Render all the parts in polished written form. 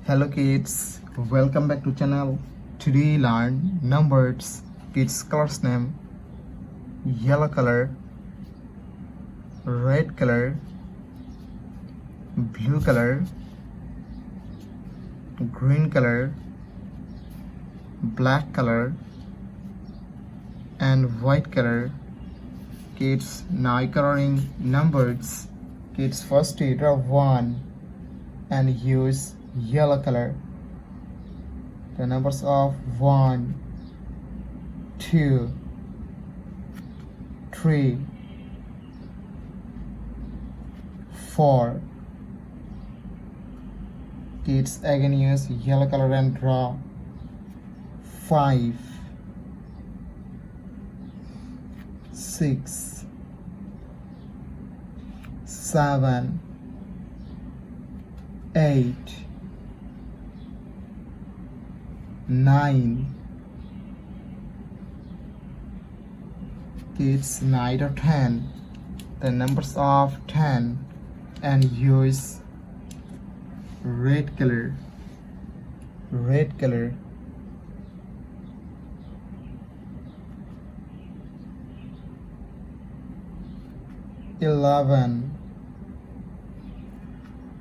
Hello kids, welcome back to channel. Today learn numbers. Kids colors name: yellow color, red color, blue color, green color, black color, and white color. Kids now coloring numbers. Kids first draw 1 and use yellow color. The numbers of 1, 2, 3, 4. Kids again use yellow color and draw 5, 6, 7, 8, 9. Kids 9 or 10. The numbers of 10 and use red color. 11,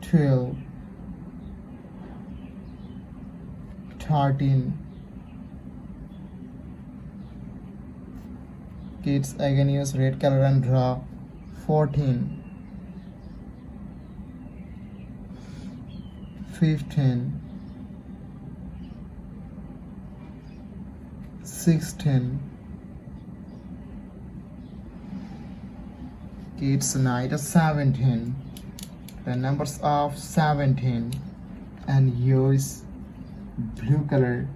12, 13. Kids again use red color and draw 14, 15, 16. Kids 9 to 17. The numbers of 17 and use blue color.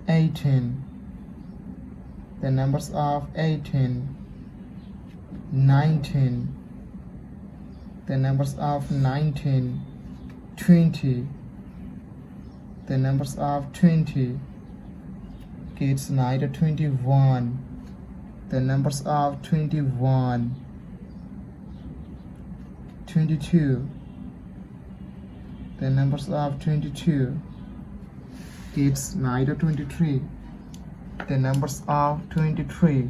18. The numbers of 18. 19. The numbers of 19. 20. The numbers of 20. Kids 9 to 21. The numbers of 21. 22. The numbers of 22. Kids 9 to 23. The numbers of 23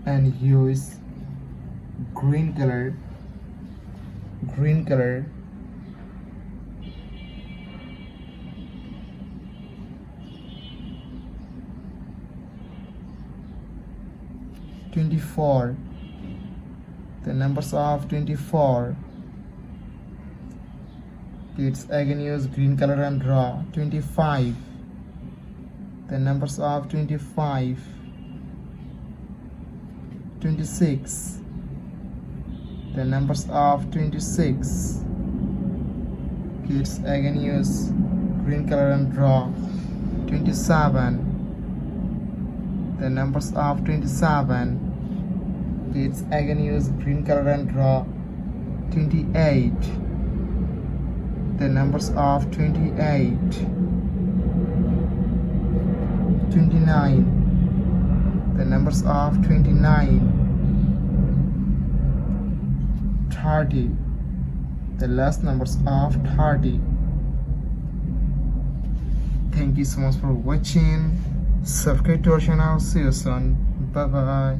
and use green color. 24. The numbers of 24. Kids again use green color and draw 25. The numbers of 25. 26. The numbers of 26. Kids again use green color and draw 27. The numbers of 27. Kids again use green color and draw 28. The numbers of 28. 29. The numbers of 29. 30. The last numbers of 30. Thank you so much for watching. Subscribe to our channel. See you soon. Bye bye.